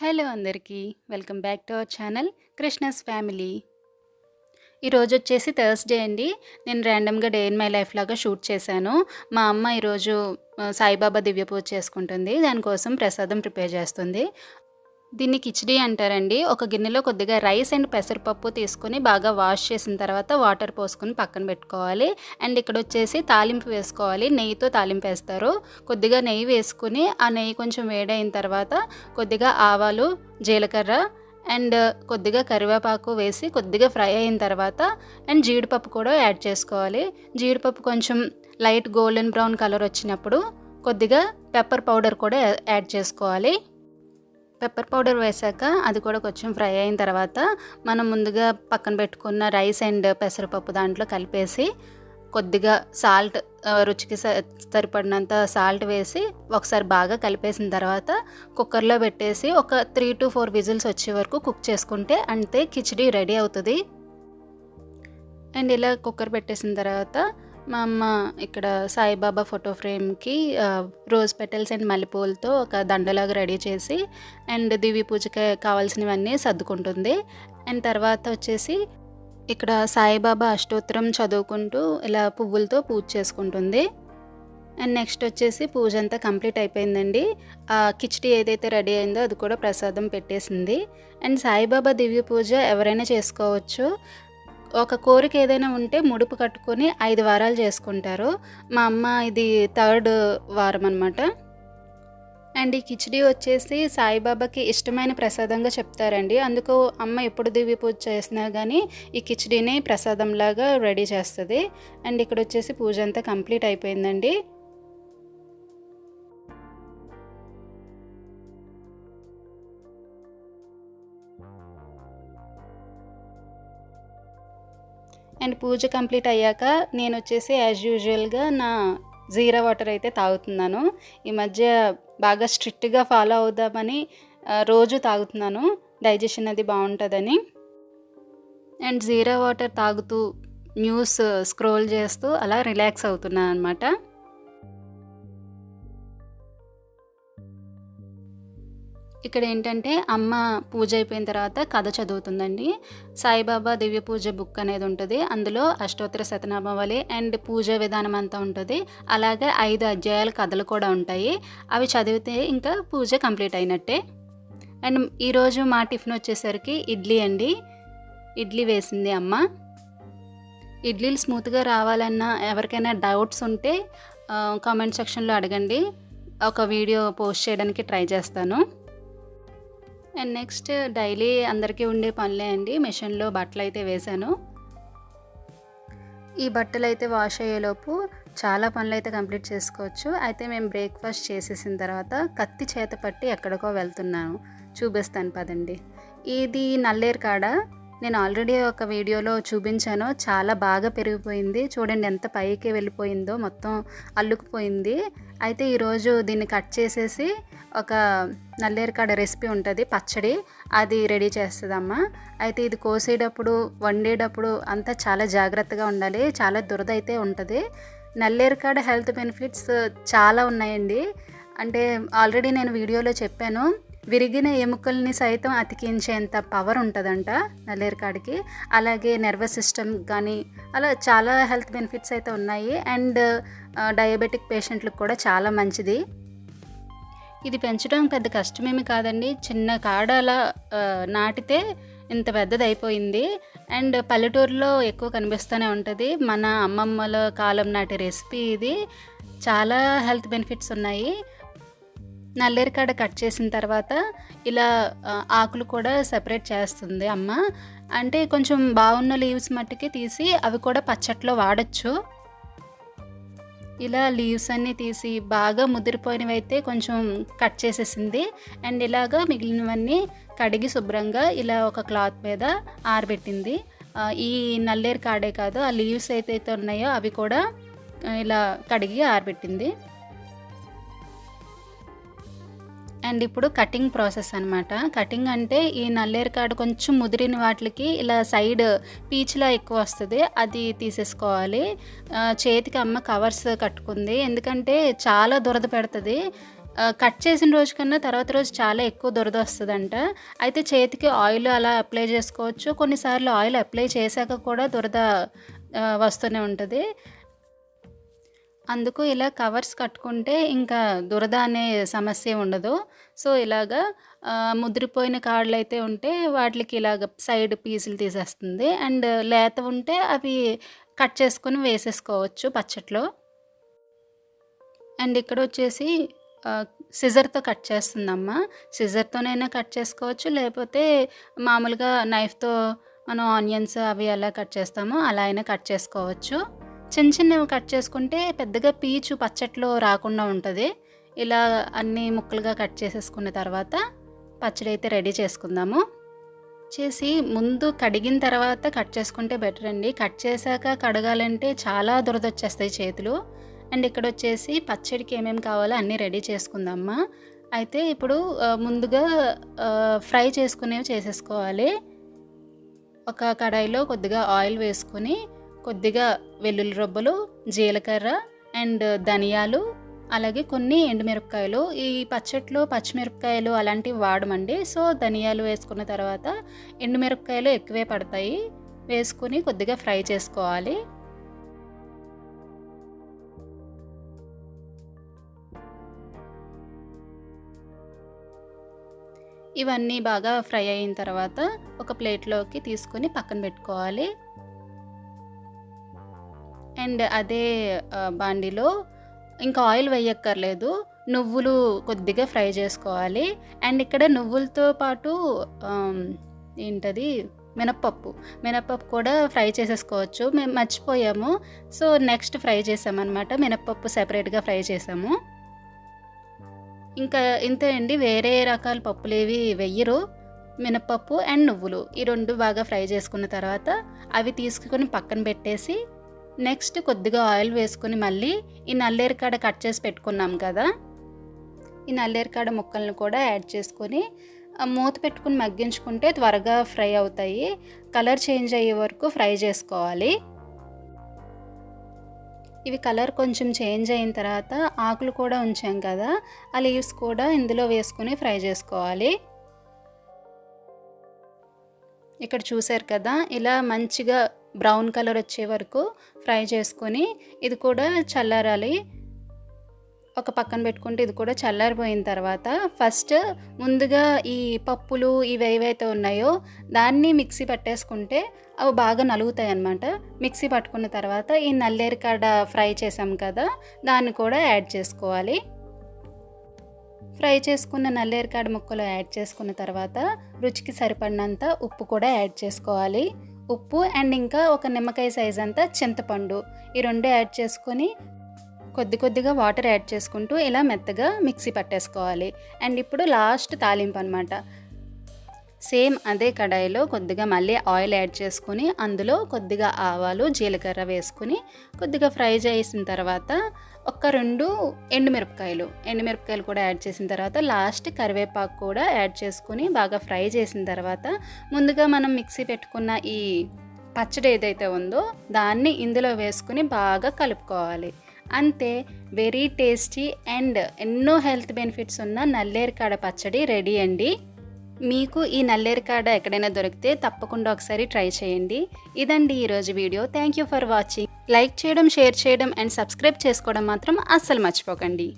Hello అందరికీ. Welcome back to our channel Krishna's family. ఈరోజు వచ్చేసి థర్స్‌డే అండి. నేను ర్యాండమ్‌గా డే ఇన్ మై లైఫ్ లాగా షూట్ చేశాను. మా అమ్మ ఈరోజు సాయిబాబా దివ్య పూజ చేసుకుంటుంది. దానికోసం ప్రసాదం ప్రిపేర్ చేస్తుంది. దీన్ని కిచిడీ అంటారండి. ఒక గిన్నెలో కొద్దిగా రైస్ అండ్ పెసరపప్పు తీసుకొని బాగా వాష్ చేసిన తర్వాత వాటర్ పోసుకొని పక్కన పెట్టుకోవాలి. అండ్ ఇక్కడొచ్చేసి తాలింపు వేసుకోవాలి. నెయ్యితో తాలింపు వేస్తారు. కొద్దిగా నెయ్యి వేసుకొని ఆ నెయ్యి కొంచెం వేడైన తర్వాత కొద్దిగా ఆవాలు, జీలకర్ర అండ్ కొద్దిగా కరివేపాకు వేసి కొద్దిగా ఫ్రై అయిన తర్వాత అండ్ జీడిపప్పు కూడా యాడ్ చేసుకోవాలి. జీడిపప్పు కొంచెం లైట్ గోల్డెన్ బ్రౌన్ కలర్ వచ్చినప్పుడు కొద్దిగా పెప్పర్ పౌడర్ కూడా యాడ్ చేసుకోవాలి. పెప్పర్ పౌడర్ వేసాక అది కూడా కొంచెం ఫ్రై అయిన తర్వాత మనం ముందుగా పక్కన పెట్టుకున్న రైస్ అండ్ పెసరపప్పు దాంట్లో కలిపేసి కొద్దిగా సాల్ట్ రుచికి సరిపడినంత సాల్ట్ వేసి ఒకసారి బాగా కలిపేసిన తర్వాత కుక్కర్లో పెట్టేసి ఒక 3 to 4 విజిల్స్ వచ్చే వరకు కుక్ చేసుకుంటే అంతే కిచిడీ రెడీ అవుతుంది. అండ్ ఇలా కుక్కర్ పెట్టేసిన తర్వాత మా అమ్మ ఇక్కడ సాయిబాబా ఫోటో ఫ్రేమ్కి రోజ్ పెటల్స్ అండ్ మల్లెపూలతో ఒక దండలాగా రెడీ చేసి అండ్ దివ్య పూజకి కావాల్సినవన్నీ సర్దుకుంటుంది. అండ్ తర్వాత వచ్చేసి ఇక్కడ సాయిబాబా అష్టోత్తరం చదువుకుంటూ ఇలా పువ్వులతో పూజ చేసుకుంటుంది. అండ్ నెక్స్ట్ వచ్చేసి పూజ అంతా కంప్లీట్ అయిపోయిందండి. ఆ కిచిడి ఏదైతే రెడీ అయిందో అది కూడా ప్రసాదం పెట్టేసింది. అండ్ సాయిబాబా దివ్య పూజ ఎవరైనా చేసుకోవచ్చు. ఒక కోరిక ఏదైనా ఉంటే ముడుపు కట్టుకొని 5 వారాలు చేసుకుంటారు. మా అమ్మ ఇది 3rd వారం అనమాట. అండ్ ఈ కిచిడి వచ్చేసి సాయిబాబాకి ఇష్టమైన ప్రసాదంగా చెప్తారండి. అందుకు అమ్మ ఎప్పుడు దివ్య పూజ చేసినా కానీ ఈ కిచిడిని ప్రసాదంలాగా రెడీ చేస్తుంది. అండ్ ఇక్కడ వచ్చేసి పూజ అంతా కంప్లీట్ అయిపోయిందండి. అండ్ పూజ కంప్లీట్ అయ్యాక నేను వచ్చేసి యాజ్ యూజువల్గా నా జీరా వాటర్ అయితే తాగుతున్నాను. ఈ మధ్య బాగా స్ట్రిక్ట్గా ఫాలో అవుదామని రోజు తాగుతున్నాను, డైజెషన్ అది బాగుంటుందని. అండ్ జీరా వాటర్ తాగుతూ న్యూస్ స్క్రోల్ చేస్తూ అలా రిలాక్స్ అవుతున్నాను అనమాట. ఇక్కడ ఏంటంటే అమ్మ పూజ అయిపోయిన తర్వాత కథ చదువుతుందండి. సాయిబాబా దివ్య పూజ బుక్ అనేది ఉంటుంది. అందులో అష్టోత్తర శతనామావళి అండ్ పూజ విధానం అంతా ఉంటుంది. అలాగే 5 అధ్యాయాల కథలు కూడా ఉంటాయి. అవి చదివితే ఇంకా పూజ కంప్లీట్ అయినట్టే. అండ్ ఈరోజు మా టిఫిన్ వచ్చేసరికి ఇడ్లీ అండి. ఇడ్లీ వేసింది అమ్మ. ఇడ్లీలు స్మూత్గా రావాలన్నా ఎవరికైనా డౌట్స్ ఉంటే కామెంట్ సెక్షన్లో అడగండి. ఒక వీడియో పోస్ట్ చేయడానికి ట్రై చేస్తాను. అండ్ నెక్స్ట్ డైలీ అందరికీ ఉండే పనులే అండి. మిషన్లో బట్టలు అయితే వేశాను. ఈ బట్టలు అయితే వాష్ అయ్యేలోపు చాలా పనులు అయితే కంప్లీట్ చేసుకోవచ్చు. అయితే మేము బ్రేక్ఫాస్ట్ చేసేసిన తర్వాత కత్తి చేత పట్టి ఎక్కడికో వెళ్తున్నాను, చూపిస్తాను పదండి. ఇది నల్లేరు కాడ. నేను ఆల్రెడీ ఒక వీడియోలో చూపించాను. చాలా బాగా పెరిగిపోయింది. చూడండి ఎంత పైకి వెళ్ళిపోయిందో, మొత్తం అల్లుకుపోయింది. అయితే ఈరోజు దీన్ని కట్ చేసేసి ఒక నల్లేరు కాడ రెసిపీ ఉంటుంది, పచ్చడి, అది రెడీ చేస్తుందమ్మ. అయితే ఇది కోసేటప్పుడు వండేటప్పుడు అంతా చాలా జాగ్రత్తగా ఉండాలి. చాలా దురద అయితే ఉంటుంది. నల్లేరు కాడ హెల్త్ బెనిఫిట్స్ చాలా ఉన్నాయండి. అంటే ఆల్రెడీ నేను వీడియోలో చెప్పాను, విరిగిన ఎముకల్ని సైతం అతికించేంత పవర్ ఉంటుందంట నల్లేరు కాడికి. అలాగే నర్వస్ సిస్టమ్ కానీ అలా చాలా హెల్త్ బెనిఫిట్స్ అయితే ఉన్నాయి. అండ్ డయాబెటిక్ పేషెంట్లకు కూడా చాలా మంచిది. ఇది పెంచడం పెద్ద కష్టమేమి కాదండి. చిన్న కాడ అలా నాటితే ఇంత పెద్దది అయిపోయింది. అండ్ పల్లెటూరులో ఎక్కువ కనిపిస్తూనే ఉంటుంది. మన అమ్మమ్మల కాలం నాటి రెసిపీ ఇది. చాలా హెల్త్ బెనిఫిట్స్ ఉన్నాయి. నల్లేరు కాడ కట్ చేసిన తర్వాత ఇలా ఆకులు కూడా సెపరేట్ చేస్తుంది అమ్మ. అంటే కొంచెం బాగున్న లీవ్స్ మట్టుకి తీసి అవి కూడా పచ్చట్లో వాడచ్చు. ఇలా లీవ్స్ అన్నీ తీసి బాగా ముదిరిపోయినవి అయితే కొంచెం కట్ చేసేసింది. అండ్ ఇలాగా మిగిలినవన్నీ కడిగి శుభ్రంగా ఇలా ఒక క్లాత్ మీద ఆరబెట్టింది. ఈ నల్లేరు కాడే కాదు, ఆ లీవ్స్ ఏదైతే ఉన్నాయో అవి కూడా ఇలా కడిగి ఆరబెట్టింది. అండ్ ఇప్పుడు కటింగ్ ప్రాసెస్ అనమాట. కటింగ్ అంటే ఈ నల్లేరు కాడ కొంచెం ముదిరిన వాటికి ఇలా సైడ్ పీచులా ఎక్కువ వస్తుంది, అది తీసేసుకోవాలి. చేతికి అమ్మ కవర్స్ కట్టుకుంది, ఎందుకంటే చాలా దురద పెడుతుంది. కట్ చేసిన రోజు కన్నా తర్వాత రోజు చాలా ఎక్కువ దురద వస్తదంట. అయితే చేతికి ఆయిల్ అలా అప్లై చేసుకోవచ్చు. కొన్నిసార్లు ఆయిల్ అప్లై చేశాక కూడా దురద వస్తూనే ఉంటది. అందుకు ఇలా కవర్స్ కట్టుకుంటే ఇంకా దురద అనే సమస్య ఉండదు. సో, ఇలాగా ముదిరిపోయిన కాడలైతే ఉంటే వాటిలికి ఇలాగ సైడ్ పీసులు తీసేస్తుంది. అండ్ లేతవుంటే అవి కట్ చేసుకొని వేసేసుకోవచ్చు పచ్చట్లో. అండ్ ఇక్కడొచ్చేసి సిజర్‌తో కట్ చేస్తుందమ్మ. సిజర్‌తోనైనా కట్ చేసుకోవచ్చు. లేపోతే మామూలుగా నైఫ్‌తో మనం ఆనియన్స్ అవి ఎలా కట్ చేస్తామో అలా అయినా కట్ చేసుకోవచ్చు. చిన్న చిన్నవి కట్ చేసుకుంటే పెద్దగా పీచు పచ్చట్లో రాకుండా ఉంటది. ఇలా అన్నీ ముక్కలుగా కట్ చేసేసుకున్న తర్వాత పచ్చడైతే రెడీ చేసుకుందాము. ముందు కడిగిన తర్వాత కట్ చేసుకుంటే బెటర్ అండి. కట్ చేశాక కడగాలంటే చాలా దురదొచ్చేస్తాయి చేతులు. అండ్ ఇక్కడొచ్చేసి పచ్చడికి ఏమేమి కావాలో అన్నీ రెడీ చేసుకుందామా. అయితే ఇప్పుడు ముందుగా ఫ్రై చేసుకునేవి చేసేసుకోవాలి. ఒక కడాయిలో కొద్దిగా ఆయిల్ వేసుకొని, కొద్దిగా వెల్లుల్లి రబ్బలు, జీలకర్ర అండ్ ధనియాలు, అలాగే కొన్ని ఎండుమిరపకాయలు. ఈ పచ్చట్లో పచ్చిమిరపకాయలు అలాంటివి వాడమండి. సో, ధనియాలు వేసుకున్న తర్వాత ఎండుమిరపకాయలు ఎక్కువే పడతాయి. వేసుకొని కొద్దిగా ఫ్రై చేసుకోవాలి. ఇవన్నీ బాగా ఫ్రై అయిన తర్వాత ఒక ప్లేట్లోకి తీసుకొని పక్కన పెట్టుకోవాలి. అండ్ అదే బాండీలో ఇంకా ఆయిల్ వేయక్కర్లేదు. నువ్వులు కొద్దిగా ఫ్రై చేసుకోవాలి. అండ్ ఇక్కడ నువ్వులతో పాటు ఏంటది మినప్పప్పు కూడా ఫ్రై చేసేసుకోవచ్చు. మేము మర్చిపోయాము. సో, నెక్స్ట్ ఫ్రై చేసామన్నమాట. మినప్పప్పు సెపరేట్‌గా ఫ్రై చేసాము. ఇంకా ఇంతే అండి. వేరే రకాల పప్పులేవి వెయ్యరు. మినపప్పు అండ్ నువ్వులు ఈ 2 బాగా ఫ్రై చేసుకున్న తర్వాత అవి తీసుకొని పక్కన పెట్టేసి, నెక్స్ట్ కొద్దిగా ఆయిల్ వేసుకొని మళ్ళీ ఈ నల్లేరుకాడ కట్ చేసి పెట్టుకున్నాం కదా, ఈ నల్లేరుకాడ ముక్కలను కూడా యాడ్ చేసుకొని మూత పెట్టుకుని మగ్గించుకుంటే త్వరగా ఫ్రై అవుతాయి. కలర్ చేంజ్ అయ్యే వరకు ఫ్రై చేసుకోవాలి. ఇవి కలర్ కొంచెం చేంజ్ అయిన తర్వాత ఆకులు కూడా ఉంచాం కదా, ఆ లీవ్స్ కూడా ఇందులో వేసుకొని ఫ్రై చేసుకోవాలి. ఇక్కడ చూసారు కదా, ఇలా మంచిగా బ్రౌన్ కలర్ వచ్చే వరకు ఫ్రై చేసుకొని ఇది కూడా చల్లారాలి. ఒక పక్కన పెట్టుకుంటే ఇది కూడా చల్లారిపోయిన తర్వాత ఫస్ట్ ముందుగా ఈ పప్పులు ఇవి ఏవైతే ఉన్నాయో దాన్ని మిక్సీ పట్టేసుకుంటే అవి బాగా నలుగుతాయి అన్నమాట. మిక్సీ పట్టుకున్న తర్వాత ఈ నల్లేరుకాడ ఫ్రై చేసాం కదా, దాన్ని కూడా యాడ్ చేసుకోవాలి. ఫ్రై చేసుకున్న నల్లేరుకాడ ముక్కలు యాడ్ చేసుకున్న తర్వాత రుచికి సరిపడినంత ఉప్పు కూడా యాడ్ చేసుకోవాలి. ఉప్పు అండ్ ఇంకా ఒక నిమ్మకాయ సైజ్ అంతా చింతపండు, ఈ 2 యాడ్ చేసుకొని కొద్దిగా వాటర్ యాడ్ చేసుకుంటూ ఇలా మెత్తగా మిక్సీ పట్టేసుకోవాలి. అండ్ ఇప్పుడు లాస్ట్ తాలింపు అనమాట. సేమ్ అదే కడాయిలో కొద్దిగా మళ్ళీ ఆయిల్ యాడ్ చేసుకొని అందులో కొద్దిగా ఆవాలు, జీలకర్ర వేసుకొని కొద్దిగా ఫ్రై చేసిన తర్వాత ఒక 2 ఎండుమిరపకాయలు కూడా యాడ్ చేసిన తర్వాత లాస్ట్ కరివేపాకు కూడా యాడ్ చేసుకొని బాగా ఫ్రై చేసిన తర్వాత ముందుగా మనం మిక్సీ పెట్టుకున్న ఈ పచ్చడి ఏదైతే ఉందో దాన్ని ఇందులో వేసుకుని బాగా కలుపుకోవాలి. అంతే, వెరీ టేస్టీ అండ్ ఎన్నో హెల్త్ బెనిఫిట్స్ ఉన్న నల్లేరుకాడ పచ్చడి రెడీ అండి. మీకు ఈ నల్లేరుకాడ ఎక్కడైనా దొరికితే తప్పకుండా ఒకసారి ట్రై చేయండి. ఇదండి ఈరోజు video. Thank you for watching. Like చేయడం, షేర్ చేయడం అండ్ సబ్స్క్రైబ్ చేసుకోవడం మాత్రం అస్సలు మర్చిపోకండి.